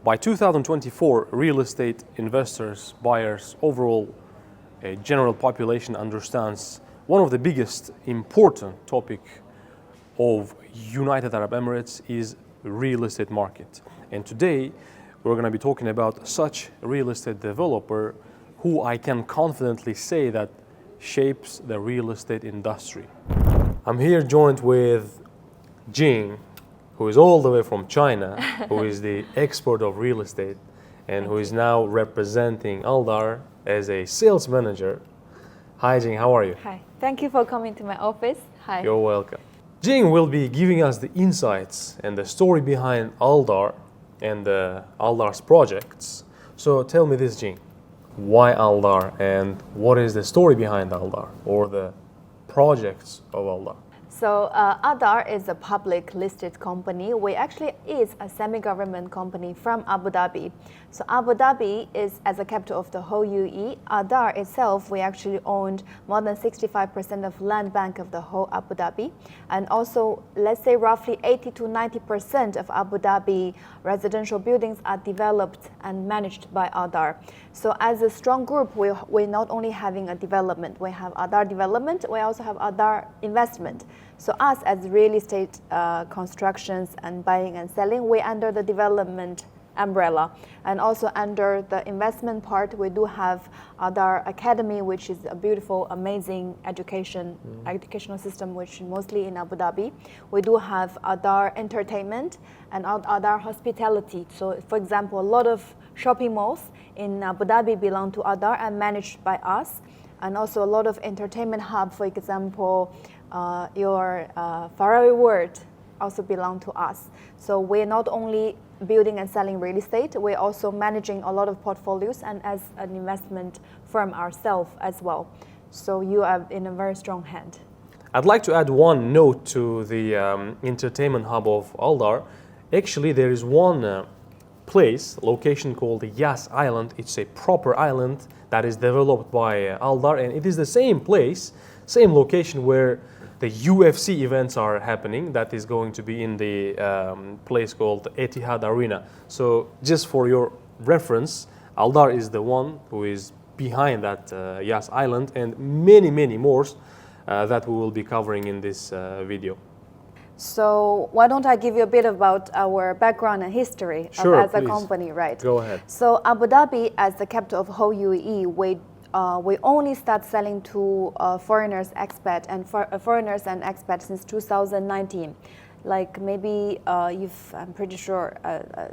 By 2024, real estate investors, buyers, overall general population understands one of the biggest important topic of United Arab Emirates is real estate market. And today we're going to be talking about such real estate developer who I can confidently say that shapes the real estate industry. I'm here joined with Jing, who is all the way from China, who is the expert of real estate and who is now representing Aldar as a sales manager. Hi Jing, how are you? Hi, thank you for coming to my office. Hi. You're welcome. Jing will be giving us the insights and the story behind Aldar and Aldar's projects. So tell me this, Jing, why Aldar and what is the story behind Aldar or the projects of Aldar? So Aldar is a public listed company. We actually is a semi-government company from Abu Dhabi. So Abu Dhabi is as a capital of the whole UAE. Aldar itself, we actually owned more than 65% of land bank of the whole Abu Dhabi. And also, let's say roughly 80 to 90% of Abu Dhabi residential buildings are developed and managed by Aldar. So as a strong group, we're not only having a development, we have Aldar development, we also have Aldar investment. So us as real estate constructions and buying and selling, we're under the development umbrella. And also under the investment part, we do have Aldar Academy, which is a beautiful, amazing educational system, which is mostly in Abu Dhabi. We do have Aldar Entertainment and Aldar Hospitality. So for example, a lot of shopping malls in Abu Dhabi belong to Aldar and managed by us. And also a lot of entertainment hub, for example, your Ferrari World also belong to us. So we're not only building and selling real estate, we're also managing a lot of portfolios and as an investment firm ourselves as well. So you are in a very strong hand. I'd like to add one note to the entertainment hub of Aldar. Actually, there is one location called Yas Island. It's a proper island that is developed by Aldar, and it is the same place, same location where the UFC events are happening. That is going to be in the place called Etihad Arena. So just for your reference, Aldar is the one who is behind that Yas Island and many, many more that we will be covering in this video. So why don't I give you a bit about our background and history as a company, right? Go ahead. So Abu Dhabi, as the capital of whole UAE, we only start selling to foreigners, expats, and foreigners and expats since 2019. Like maybe I'm pretty sure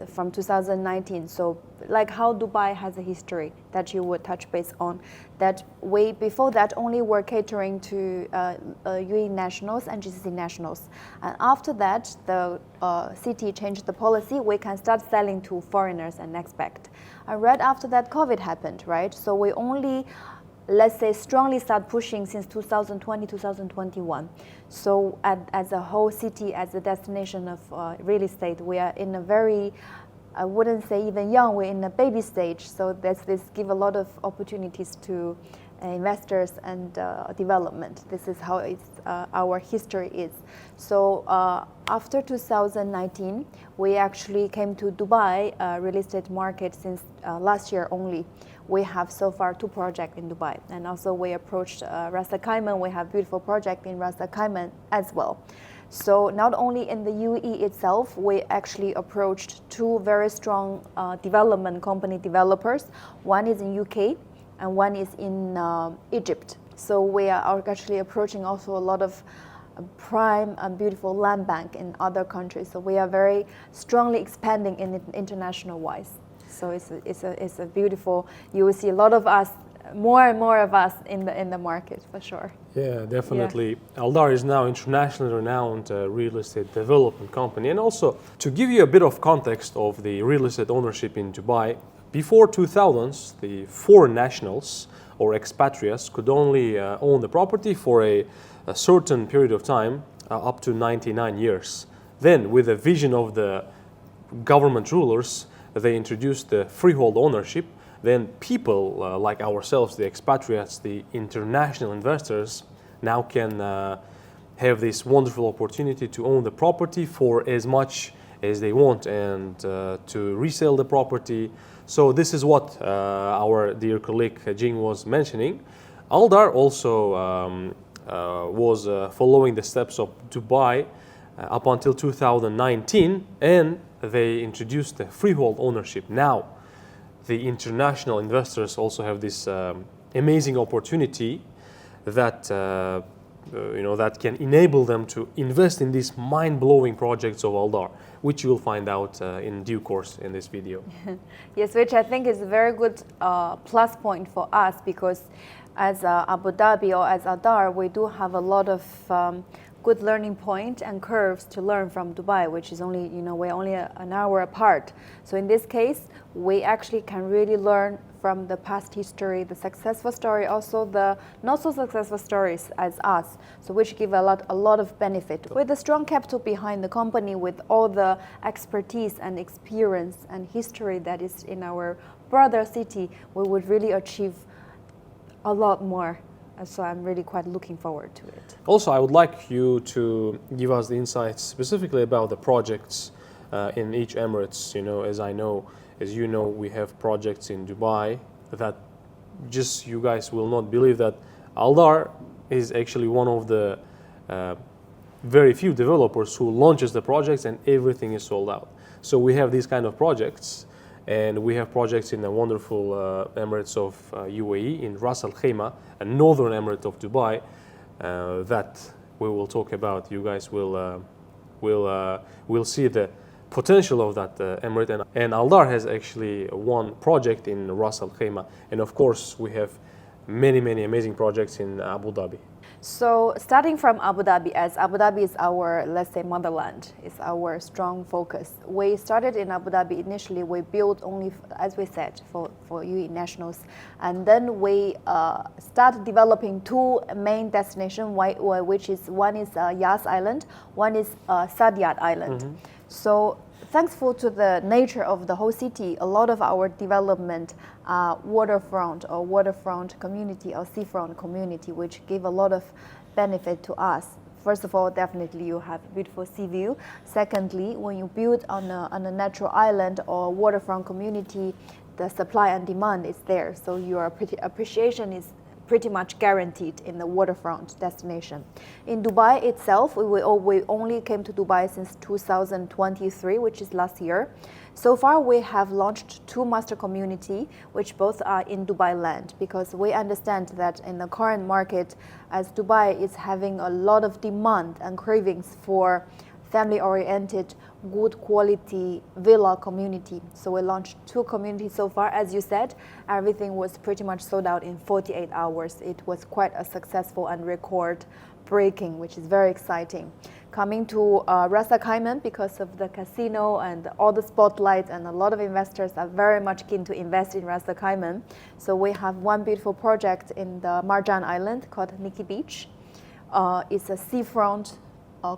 from 2019. So like how Dubai has a history that you would touch base on. That way before that only were catering to UAE nationals and GCC nationals. And after that, the city changed the policy. We can start selling to foreigners and expats. And right after that, COVID happened, right? So we only, let's say, strongly start pushing since 2020, 2021. So as a whole city, as a destination of real estate, we are in a very, I wouldn't say even young, we're in a baby stage. So this give a lot of opportunities to investors and development. This is how our history is. So after 2019, we actually came to Dubai real estate market since last year only. We have so far 2 projects in Dubai, and also we approached Ras Al Khaimah. We have beautiful project in Ras Al Khaimah as well. So not only in the UAE itself, we actually approached 2 very strong development company developers. One is in UK and one is in Egypt. So we are actually approaching also a lot of prime and beautiful land bank in other countries. So we are very strongly expanding in it international wise. So it's a beautiful, you will see a lot of us, more and more of us in the market for sure. Yeah, definitely. Yeah. Aldar is now internationally renowned real estate development company. And also to give you a bit of context of the real estate ownership in Dubai, before 2000s, the foreign nationals or expatriates could only own the property for a certain period of time, up to 99 years. Then with the vision of the government rulers, they introduced the freehold ownership. Then people like ourselves, the expatriates, the international investors, now can have this wonderful opportunity to own the property for as much as they want and to resell the property. So this is what our dear colleague Jing was mentioning. Aldar also was following the steps of Dubai up until 2019, and they introduced the freehold ownership. Now the international investors also have this amazing opportunity that that can enable them to invest in these mind-blowing projects of Aldar, which you will find out in due course in this video. Yes, which I think is a very good plus point for us, because as Abu Dhabi or as Aldar, we do have a lot of good learning point and curves to learn from Dubai, which is only, we're only an hour apart. So in this case, we actually can really learn from the past history, the successful story, also the not so successful stories as us, so which give a lot of benefit. With the strong capital behind the company, with all the expertise and experience and history that is in our brother city, we would really achieve a lot more. So I'm really quite looking forward to it. Also, I would like you to give us the insights specifically about the projects in each Emirates. As you know, we have projects in Dubai that just you guys will not believe that Aldar is actually one of the very few developers who launches the projects and everything is sold out. So we have these kind of projects. And we have projects in the wonderful Emirates of UAE, in Ras Al Khaimah, a northern emirate of Dubai, that we will talk about. You guys will see the potential of that emirate. And Aldar has actually one project in Ras Al Khaimah. And of course, we have many amazing projects in Abu Dhabi. So starting from Abu Dhabi, as Abu Dhabi is our, let's say, motherland, is our strong focus. We started in Abu Dhabi initially. We built only, as we said, for UAE nationals. And then we started developing two main destinations, which is one is Yas Island, one is Saadiyat Island. Mm-hmm. So thankful to the nature of the whole city, a lot of our development waterfront or waterfront community or seafront community, which give a lot of benefit to us. First of all, definitely you have beautiful sea view. Secondly, when you build on a natural island or waterfront community, the supply and demand is there. So your appreciation is pretty much guaranteed in the waterfront destination. In Dubai itself, we only came to Dubai since 2023, which is last year. So far, we have launched two master community, which both are in Dubai land, because we understand that in the current market, as Dubai is having a lot of demand and cravings for family-oriented, good quality villa community. So we launched two communities so far. As you said, everything was pretty much sold out in 48 hours. It was quite a successful and record-breaking, which is very exciting. Coming to Ras Al Khaimah, because of the casino and all the spotlights, and a lot of investors are very much keen to invest in Ras Al Khaimah. So we have one beautiful project in the Marjan Island called Nikki Beach. It's a seafront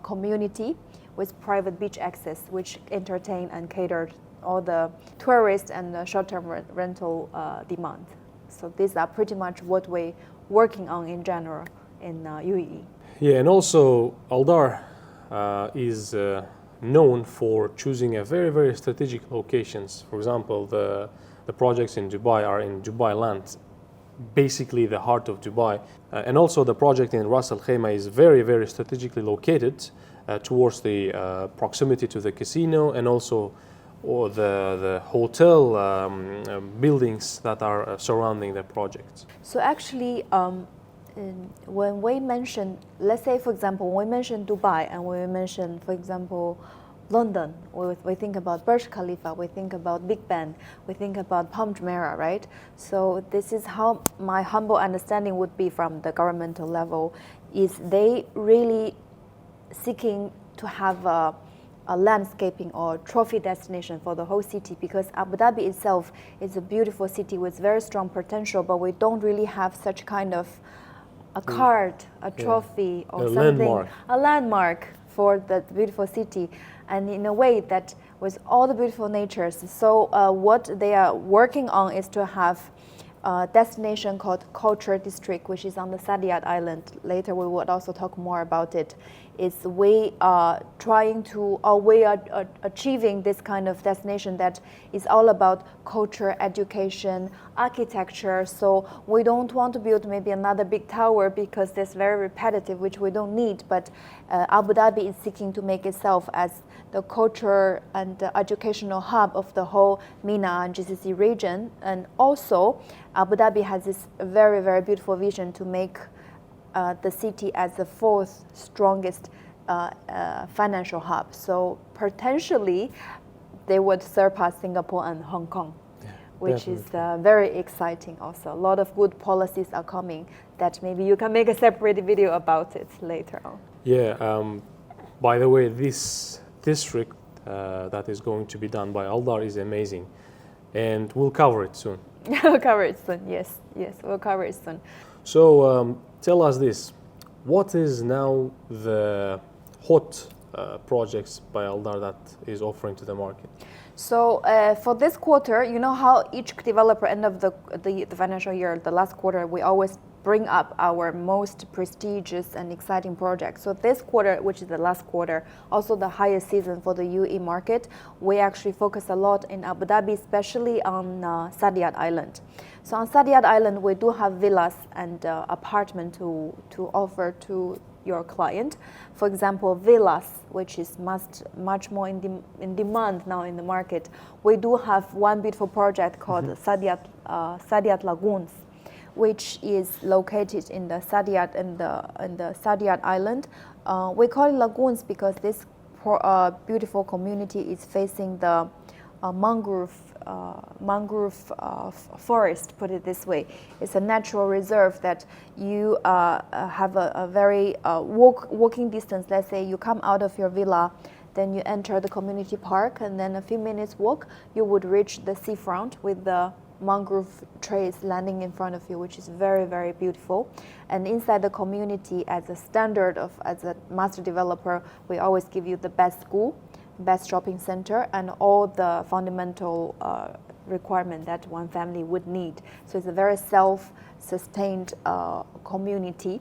community with private beach access, which entertain and cater all the tourist and the short-term rental demand. So these are pretty much what we're working on in general in UAE. Yeah, and also Aldar is known for choosing a very strategic locations. For example, the projects in Dubai are in Dubai land, basically the heart of Dubai. And also the project in Ras Al Khaimah is very strategically located towards the proximity to the casino and also the hotel buildings that are surrounding the project. So actually, when we mention, let's say for example, when we mention Dubai and when we mention, for example, London, we think about Burj Khalifa, we think about Big Ben, we think about Palm Jumeirah, right? So this is how my humble understanding would be from the governmental level, is they really seeking to have a landscaping or trophy destination for the whole city, because Abu Dhabi itself is a beautiful city with very strong potential, but we don't really have such kind of a card, a trophy or something, a landmark for the beautiful city. And in a way that with all the beautiful natures, so what they are working on is to have a destination called Culture District, which is on the Saadiyat Island. Later we would also talk more about it. is we are trying to, or we are achieving this kind of destination that is all about culture, education, architecture. So we don't want to build maybe another big tower because that's very repetitive, which we don't need. But Abu Dhabi is seeking to make itself as the culture and the educational hub of the whole MENA and GCC region. And also, Abu Dhabi has this very, very beautiful vision to make the city as the fourth strongest financial hub. So potentially, they would surpass Singapore and Hong Kong, which is very exciting also. A lot of good policies are coming that maybe you can make a separate video about it later on. Yeah, by the way, this district that is going to be done by Aldar is amazing, and we'll cover it soon. We'll cover it soon, yes, we'll cover it soon. So tell us this, what is now the hot projects by Aldar that is offering to the market? So for this quarter, you know how each developer end of the financial year, the last quarter, we always bring up our most prestigious and exciting projects. So this quarter, which is the last quarter, also the highest season for the UAE market, we actually focus a lot in Abu Dhabi, especially on Saadiyat Island. So on Saadiyat Island, we do have villas and apartment to offer to your client. For example, villas, which is much more in demand now in the market. We do have one beautiful project called Saadiyat Lagoons, which is located in the Saadiyat in the Saadiyat Island. We call it lagoons because this beautiful community is facing the mangrove forest, put it this way. It's a natural reserve that you have a very walking distance. Let's say you come out of your villa, then you enter the community park, and then a few minutes walk, you would reach the seafront with the mangrove trees landing in front of you, which is very, very beautiful. And inside the community, as a standard as a master developer, we always give you the best school, best shopping center, and all the fundamental requirement that one family would need. So it's a very self-sustained community.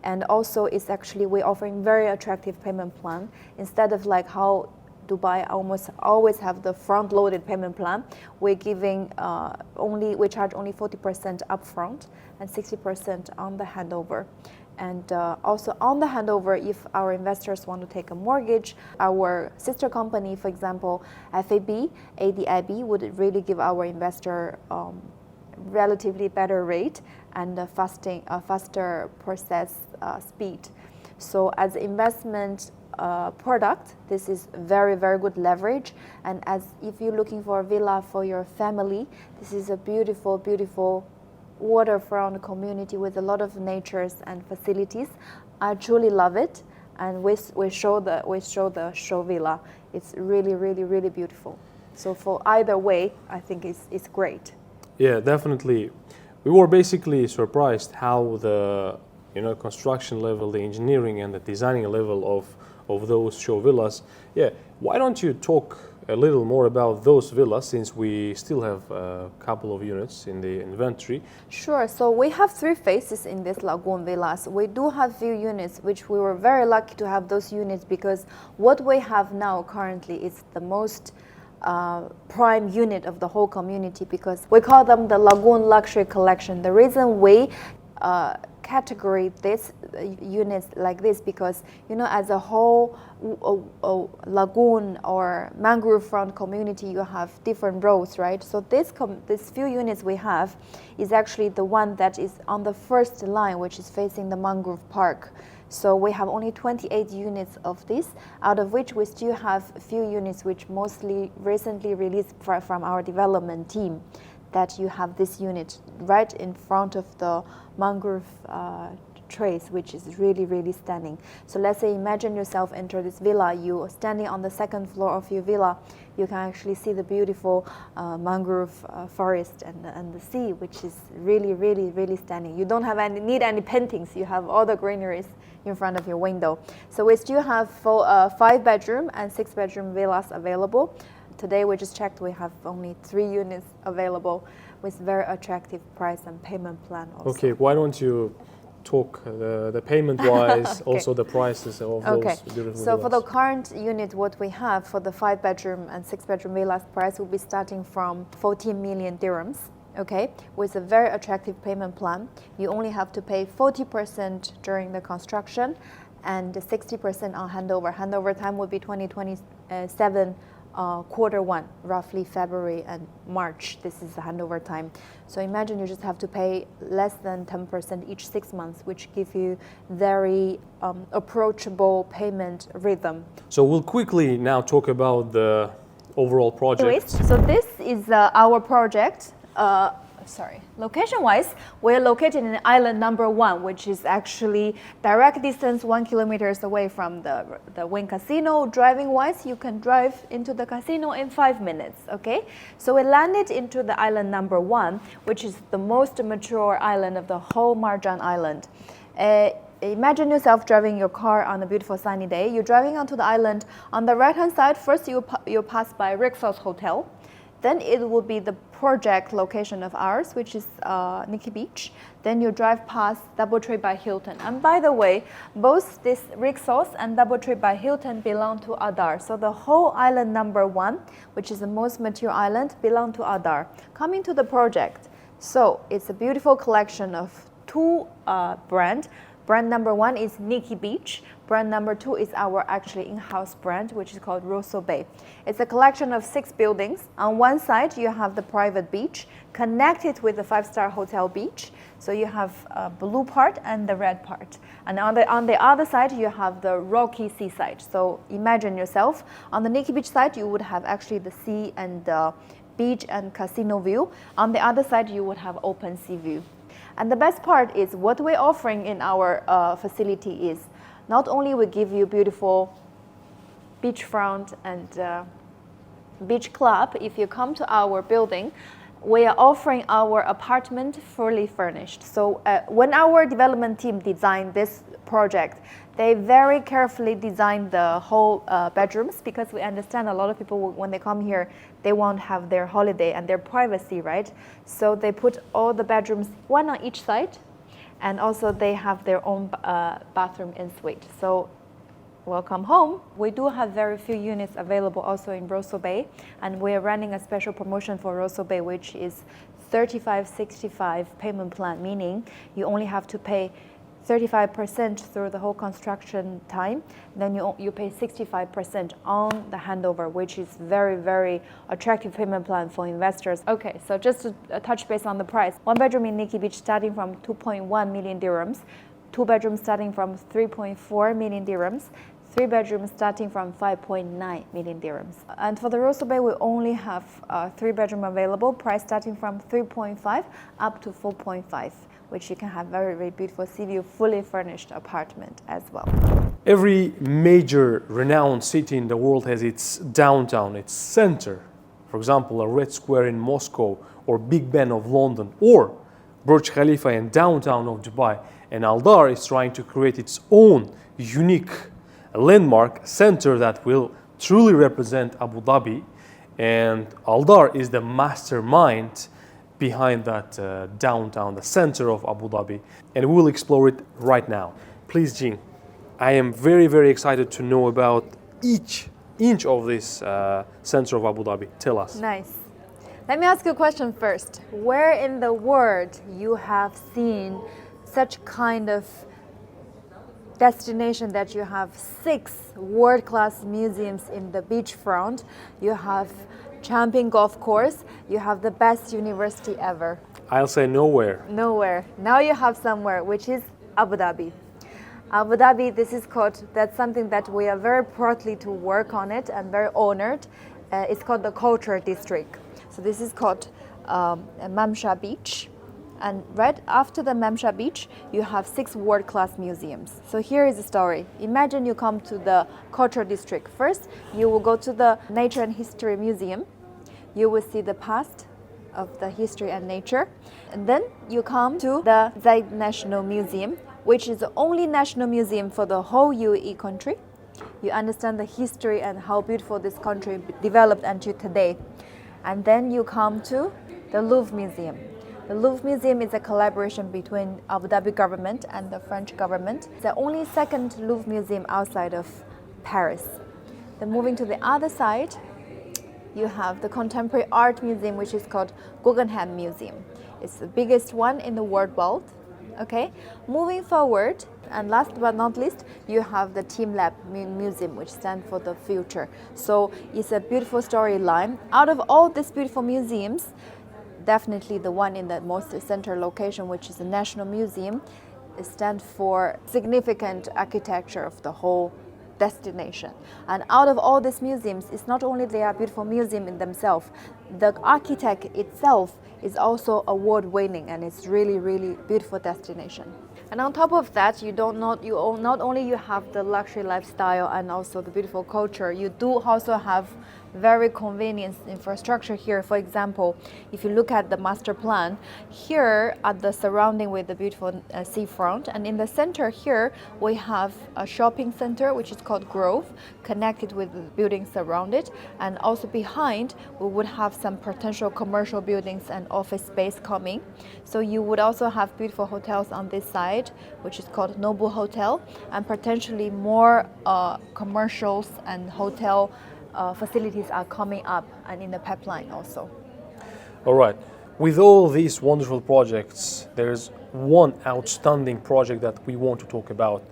And also it's actually, we're offering very attractive payment plan. Instead of like how Dubai almost always have the front-loaded payment plan, we're giving we charge only 40% upfront and 60% on the handover. And also on the handover, if our investors want to take a mortgage, our sister company, for example, ADIB would really give our investor relatively better rate and a faster process speed. So as investment product, this is very, very good leverage. And as if you're looking for a villa for your family, this is a beautiful, beautiful waterfront community with a lot of natures and facilities. I truly love it, and we show the show villa. It's really, really, really beautiful. So for either way, I think it's great. Yeah, definitely. We were basically surprised how the construction level, the engineering and the designing level of those show villas. Yeah, why don't you talk a little more about those villas, since we still have a couple of units in the inventory? Sure. So we have 3 phases in this lagoon villas. We do have few units, which we were very lucky to have those units, because what we have now currently is the most prime unit of the whole community, because we call them the Lagoon Luxury Collection. The reason we category this units like this, because as a whole lagoon or mangrove front community, you have different rows, right? So this few units we have is actually the one that is on the first line, which is facing the mangrove park. So we have only 28 units of this, out of which we still have a few units which mostly recently released from our development team, that you have this unit right in front of the mangrove trees, which is really, really stunning. So let's say imagine yourself enter this villa, you are standing on the second floor of your villa, you can actually see the beautiful mangrove forest and the sea, which is really, really, really stunning. You don't need any paintings, you have all the greeneries in front of your window. So we still have 5-bedroom and 6-bedroom villas available. Today we just checked, we have only 3 units available with very attractive price and payment plan also. Okay, why don't you talk the payment-wise, Okay. also the prices of Okay, those beautiful so for the villas. current unit, what we have for the 5-bedroom and 6-bedroom villas, price will be starting from 14 million dirhams, okay, with a very attractive payment plan. You only have to pay 40% during the construction and 60% on handover. Handover time will be 2027 Q1, roughly February and March. This is the handover time. So imagine you just have to pay less than 10% each 6 months, which give you very approachable payment rhythm. So we'll quickly now talk about the overall project. So this is our project. Location-wise, we're located in island number 1, which is actually direct distance 1 kilometers away from the Wynn Casino. Driving-wise, you can drive into the casino in 5 minutes, okay? So we landed into the island number 1, which is the most mature island of the whole Marjan Island. Imagine yourself driving your car on a beautiful sunny day. You're driving onto the island. On the right-hand side, first you pass by Rixos Hotel. Then it will be the project location of ours, which is Nikki Beach. Then you drive past Doubletree by Hilton. And by the way, both this Rixos and Doubletree by Hilton belong to Aldar. So the whole island number 1, which is the most mature island, belong to Aldar. Coming to the project, so it's a beautiful collection of 2 brands. Brand number 1 is Nikki Beach. Brand number 2 is our actually in-house brand, which is called Rosso Bay. It's a collection of 6 buildings. On one side, you have the private beach connected with the 5-star hotel beach. So you have a blue part and the red part. And on the other side, you have the rocky seaside. So imagine yourself, on the Nikki Beach side, you would have actually the sea and the beach and casino view. On the other side, you would have open sea view. And the best part is what we're offering in our facility is not only we give you beautiful beachfront and beach club. If you come to our building, we are offering our apartment fully furnished. So when our development team designed this project, they very carefully designed the whole bedrooms, because we understand a lot of people, when they come here, they want to have their holiday and their privacy, right? So they put all the bedrooms, one on each side, and also they have their own bathroom en suite. So welcome home. We do have very few units available also in Rosso Bay, and we are running a special promotion for Rosso Bay, which is 35-65 payment plan, meaning you only have to pay 35% through the whole construction time, then you pay 65% on the handover, which is very, very attractive payment plan for investors. Okay, so just to touch base on the price. 1 bedroom in Nikki Beach starting from 2.1 million dirhams, 2 bedrooms starting from 3.4 million dirhams, 3 bedrooms starting from 5.9 million dirhams. And for the Rosso Bay, we only have 3 bedroom available, price starting from 3.5 up to 4.5. which you can have very, very beautiful sea view, fully furnished apartment as well. Every major renowned city in the world has its downtown, its center. For example, a Red Square in Moscow, or Big Ben of London, or Burj Khalifa in downtown of Dubai. And Aldar is trying to create its own unique landmark center that will truly represent Abu Dhabi. And Aldar is the mastermind behind that downtown, the center of Abu Dhabi, and we will explore it right now. Please, Jean, I am very, very excited to know about each inch of this center of Abu Dhabi. Tell us. Nice. Let me ask you a question first. Where in the world you have seen such kind of destination that you have 6 world-class museums in the beachfront, you have champion golf course, you have the best university ever? I'll say nowhere. Nowhere. Now you have somewhere, which is Abu Dhabi. Abu Dhabi, that's something that we are very proudly to work on it and very honored. It's called the Culture District. So this is called Mamsha Beach. And right after the Mamsha Beach, you have 6 world-class museums. So here is the story. Imagine you come to the Culture District. First, you will go to the Nature and History Museum. You will see the past of the history and nature. And then you come to the Zaid National Museum, which is the only national museum for the whole UAE country. You understand the history and how beautiful this country developed until today. And then you come to the Louvre Museum. The Louvre Museum is a collaboration between Abu Dhabi government and the French government. It's the only second Louvre Museum outside of Paris. Then moving to the other side, you have the Contemporary Art Museum, which is called Guggenheim Museum. It's the biggest one in the world. Okay, moving forward, and last but not least, you have the Team Lab Museum, which stands for the future. So it's a beautiful storyline. Out of all these beautiful museums, definitely the one in the most center location, which is the National Museum, it stands for significant architecture of the whole destination. And out of all these museums, it's not only they are beautiful museum in themselves, the architect itself is also award-winning, and it's really, really beautiful destination. And on top of that, not only you have the luxury lifestyle and also the beautiful culture, you do also have very convenient infrastructure here. For example, if you look at the master plan, here at the surrounding with the beautiful seafront, and in the center here we have a shopping center which is called Grove, connected with the buildings around it, and also behind we would have some potential commercial buildings and office space coming. So you would also have beautiful hotels on this side, which is called Noble Hotel, and potentially more commercials and hotel facilities are coming up and in the pipeline also. All right. With all these wonderful projects, there's one outstanding project that we want to talk about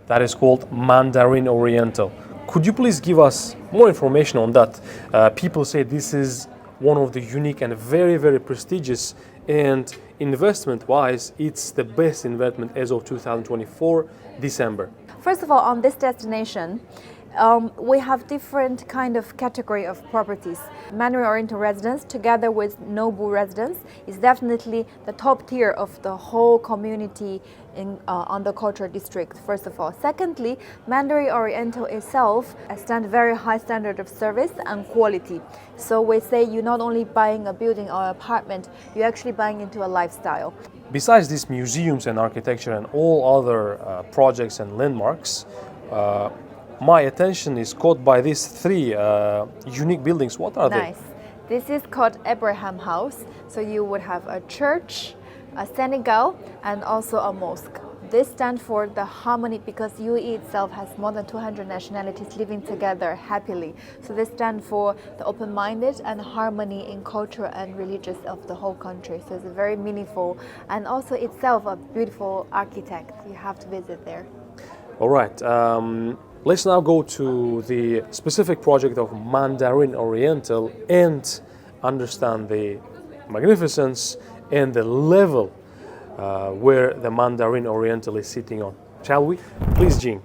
that is called Mandarin Oriental. Could you please give us more information on that? People say this is one of the unique and very, very prestigious, and investment-wise, it's the best investment as of 2024 December. First of all, on this destination, we have different kind of category of properties. Mandarin Oriental residence together with Noble residence is definitely the top tier of the whole community on the cultural district, first of all. Secondly, Mandarin Oriental itself stands very high standard of service and quality. So we say you're not only buying a building or apartment, you're actually buying into a lifestyle. Besides these museums and architecture and all other projects and landmarks, my attention is caught by these three unique buildings. What are Nice. This is called Abraham House. So you would have a church, a synagogue, and also a mosque. This stands for the harmony, because UAE itself has more than 200 nationalities living together happily. So this stands for the open-minded and harmony in culture and religious of the whole country. So it's very meaningful, and also itself a beautiful architect. You have to visit there. All right. Let's now go to the specific project of Mandarin Oriental and understand the magnificence and the level where the Mandarin Oriental is sitting on. Shall we? Please, Jean,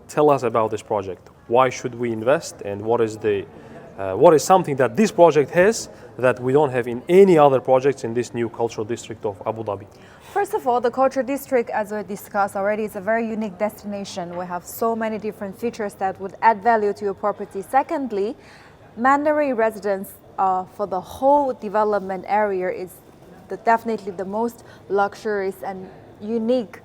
tell us about this project. Why should we invest, and what is something that this project has that we don't have in any other projects in this new cultural district of Abu Dhabi? First of all, the cultural district, as we discussed already, is a very unique destination. We have so many different features that would add value to your property. Secondly, Mandarin residence for the whole development area is definitely the most luxurious and unique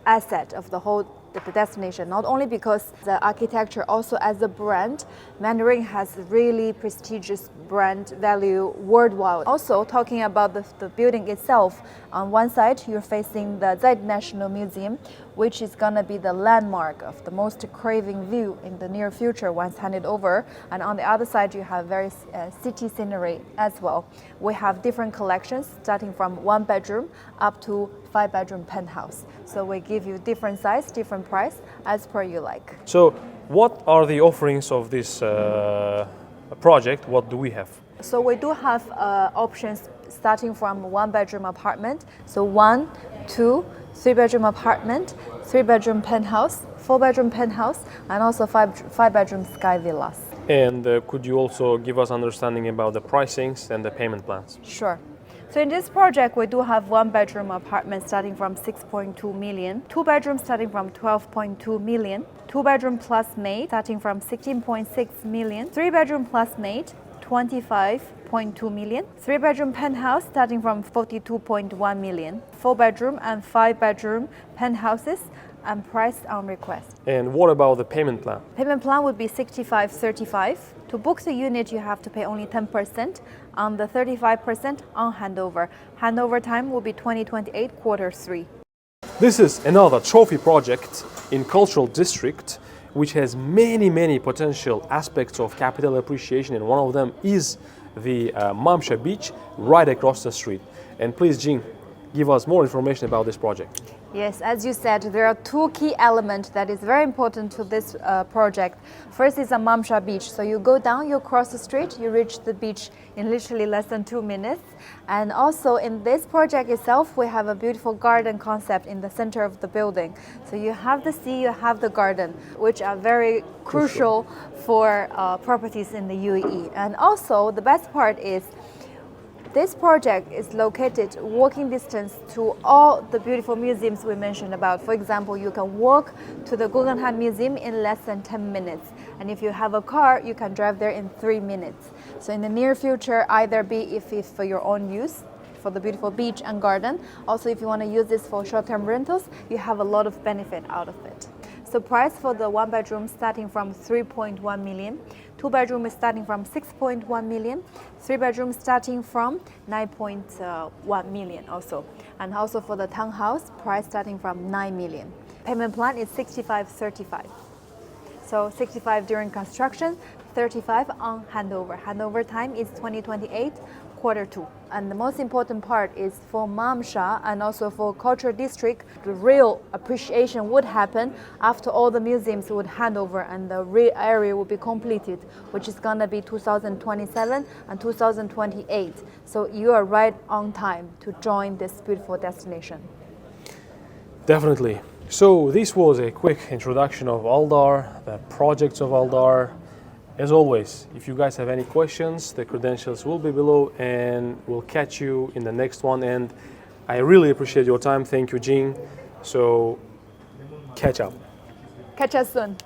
asset of the whole the destination, not only because the architecture, also as a brand, Mandarin has really prestigious brand value worldwide. Also, talking about the building itself, on one side you're facing the Zaid National Museum, which is going to be the landmark of the most craving view in the near future once handed over. And on the other side you have various city scenery as well. We have different collections starting from 1 bedroom up to 5-bedroom penthouse. So we give you different size, different price as per you like. So what are the offerings of this project? What do we have? So we do have options starting from 1-bedroom apartment. So 1, 2, 3-bedroom apartment, 3-bedroom penthouse, 4-bedroom penthouse, and also 5-bedroom sky villas. And could you also give us understanding about the pricings and the payment plans? Sure. So in this project, we do have 1-bedroom apartment starting from 6.2 million, 2-bedroom starting from 12.2 million, 2-bedroom plus maid starting from 16.6 million, 3-bedroom plus maid 25.2 million, 3-bedroom penthouse starting from 42.1 million, 4-bedroom and 5-bedroom penthouses and priced on request. And what about the payment plan? Payment plan would be 65-35. To book the unit, you have to pay only 10% on the 35% on handover. Handover time will be 2028 Q3. This is another trophy project in Cultural District, which has many potential aspects of capital appreciation, and one of them is the Mamsha Beach right across the street. And please, Jing, give us more information about this project. Yes, as you said, there are two key elements that is very important to this project. First is a Mamsha Beach. So you go down, you cross the street, you reach the beach in literally less than 2 minutes. And also in this project itself, we have a beautiful garden concept in the center of the building. So you have the sea, you have the garden, which are very crucial for properties in the UAE. And also the best part is this project is located walking distance to all the beautiful museums we mentioned about. For example, you can walk to the Guggenheim Museum in less than 10 minutes. And if you have a car, you can drive there in 3 minutes. So in the near future, either be if it's for your own use, for the beautiful beach and garden. Also, if you want to use this for short-term rentals, you have a lot of benefit out of it. So price for the 1 bedroom starting from 3.1 million. 2 bedroom is starting from 6.1 million, 3 bedrooms starting from 9.1 million also. And also for the townhouse, price starting from 9 million. Payment plan is 65-35. So 65 during construction, 35 on handover. Handover time is 2028 Q2. And the most important part is for Mamsha and also for Cultural District, the real appreciation would happen after all the museums would hand over and the real area will be completed, which is gonna be 2027 and 2028. So you are right on time to join this beautiful destination. Definitely. So this was a quick introduction of Aldar, the projects of Aldar. As always, if you guys have any questions, the credentials will be below and we'll catch you in the next one. And I really appreciate your time. Thank you, Jing. So catch up. Catch us soon.